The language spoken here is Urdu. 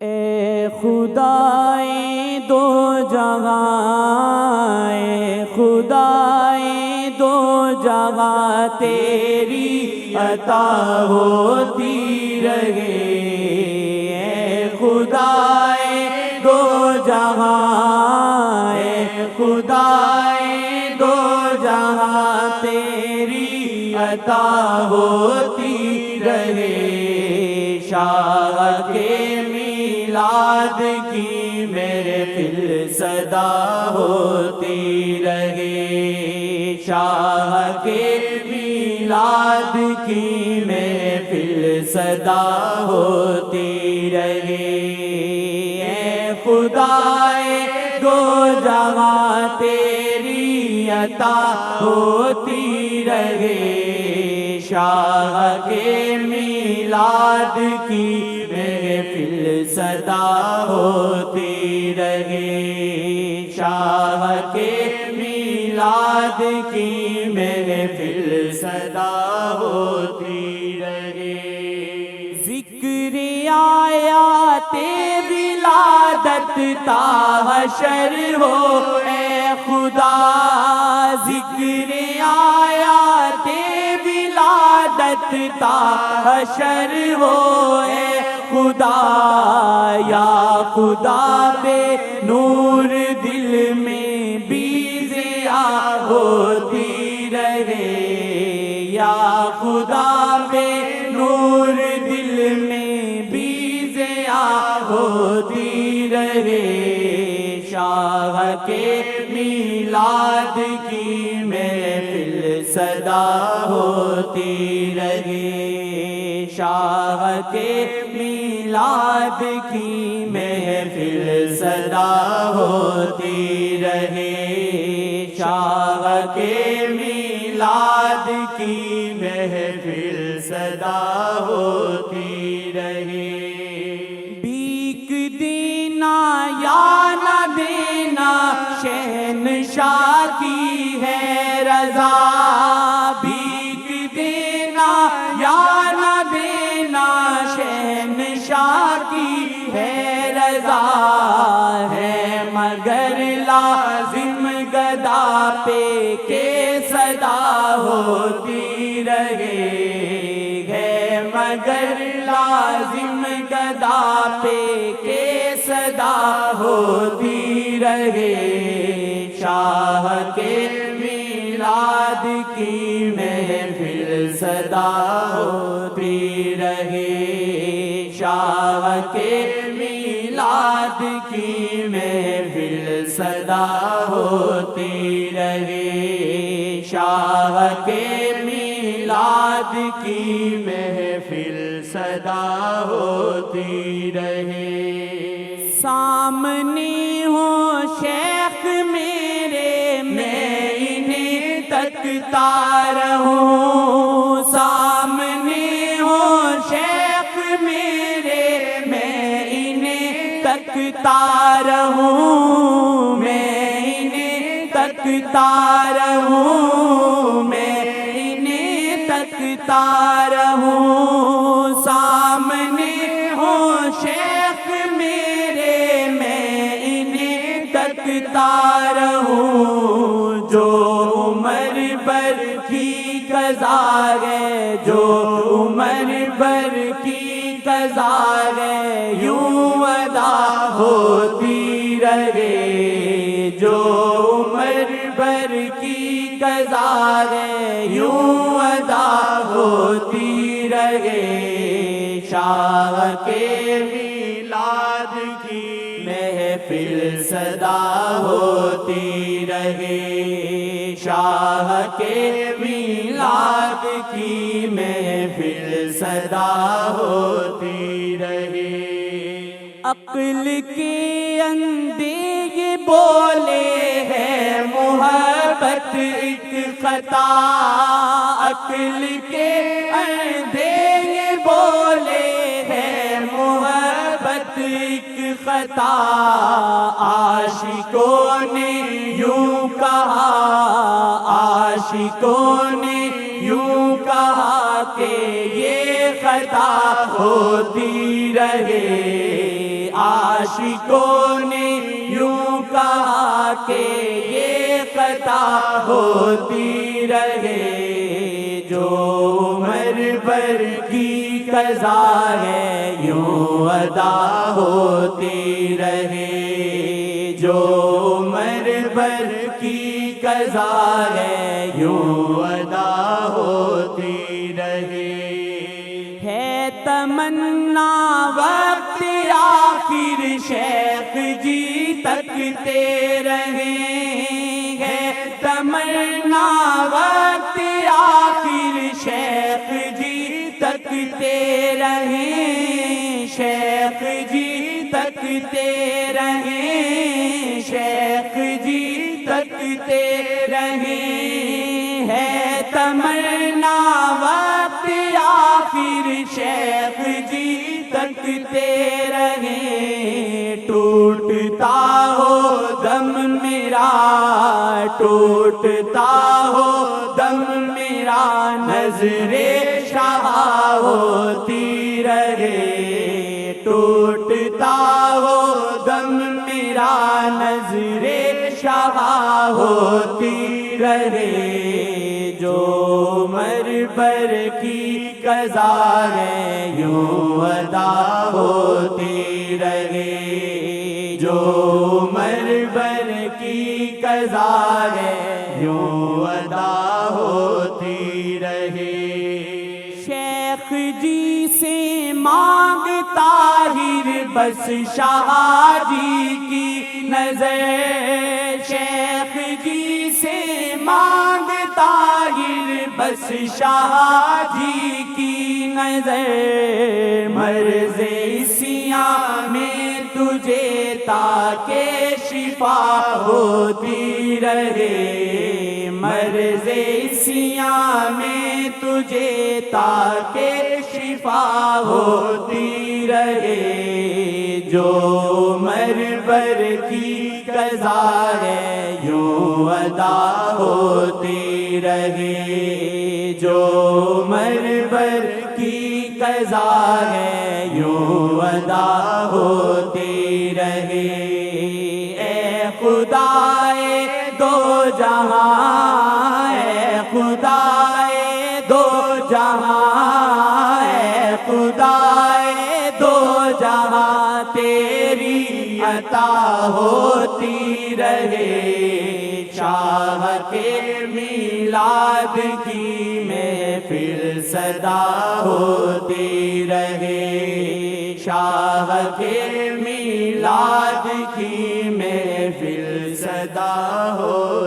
اے خدائے دو جہاں، اے خدائے دو جہاں تیری عطا ہوتی رہے، اے خدائے دو جہاں، اے خدائے دو جہاں تیری عطا ہوتی رہے۔ شاہ کے میلاد کی محفل صدا ہوتی رہے، شاہ کے میلاد کی محفل صدا ہوتی رہے۔ اے خدائے دو جہاں تیری عطا ہوتی رہے، شاہ کے میلاد کی محفل صدا ہوتی رہے، شاہ کے میلاد کی محفل صدا ہوتی رہے۔ ذکر آیات ولادت تا حشر ہو اے خدا، ذکر آیات ولادت تا حشر ہو اے خدا، یا خدا بے نور دل میں بھی ضیاء ہوتی رہے، یا خدا بے نور دل میں بھی ضیاء ہوتی رہے۔ شاہ کے میلاد کی محفل صدا ہوتی رہے، شاہ کے میلاد کی محفل صدا ہوتی رہے، شاہ کے میلاد کی محفل صدا ہوتی رہے۔ بھیک دینا یا نہ دینا شہنشاہ کی ہے رضا، بھیک دینا یا نہ دینا شہنشاہ کی ہے رضا، ہے مگر لازم گدا پہ کہ صدا ہوتی رہے، ہے مگر لازم گدا پہ کہ صدا ہوتی رہے۔ شاہ کے میلاد کی محفل صدا ہوتی رہے، شاہ کے میلاد کی محفل صدا ہوتی رہے، شاہ کے میلاد کی محفل صدا ہوتی رہے۔ سامنے ہو شیخ میرے میں انہیں تکتا رہوں، سامنے ہو شیخ میرے میں انہیں تکتا رہوں، میں انہیں تکتا رہوں، میں انہیں تکتا رہوں، سامنے ہو شیخ میرے میں انہیں تکتا رہوں، جو عمر بھر کی قضا ہے، جو عمر بھر کی قضا ہے، یوں ادا ہوتی رہے، جو عمر بھر کی قضا ہے، یوں ادا ہوتی رہے۔ شاہ کے میلاد کی محفل صدا ہوتی رہے، شاہ کے میلاد کی محفل صدا ہوتی رہے۔ عقل کے اندھے یہ بولے ہے محبت ایک خطا، عقل کے اندھے یہ بولے ہے محبت ایک خطا، عاشقوں نے یوں کہا، عاشقوں نے یوں کہا کہ یہ خطا ہوتی رہے، عاشقوں نے یوں کہا کہ یہ خطا ہوتی رہے، جو عمر بھر کی قضا ہے یوں ادا ہوتی رہے، جو عمر بھر کی قضا ہے یوں ادا ہوتی رہے۔ ہے تمنا وقت آخر شیخ جی تکتے رہیں، ہے تمنا وقت آخر شیخ جی تکتے رہیں، شیخ جی تکتے رہیں، شیخ جی تکتے رہیں، ہے تمنا وقت آخر شیخ جی تکتے رہیں، ٹوٹتا ہو دم میرا، ٹوٹتا ہو دم میرا، نظر شاہ ہوتی رہے، ٹوٹتا ہو دم میرا، نظر شاہ ہوتی رہے، جو عمر بھر کی قضا ہے یوں ادا ہوتی رہے، جو عمر بھر کی قضا ہے یوں ادا ہوتی رہے۔ شیخ جی سے مانگ طاہر بس شاہ جی کی نظر، شیخ جی سے مانگ طاہر بس شاہ جی کی نظر، مرض سیاہ میں تجھے تاکہ شفا ہوتی رہے، مرض سیاہ میں تجھے تاکہ شفا ہوتی رہے، جو عمر بھر کی قضا ہے یوں ادا ہوتی رہے، جو عمر بھر کی قضا ہے یوں ادا ہوتی رہے۔ اے خدائے دو جہاں، اے خدائے دو جہاں، اے خدائے دو جہاں، تیری عطا ہوتی رہے، شاہ کے میلاد کی محفل صدا ہوتی رہے، شاہ کے میلاد کی محفل صدا ہو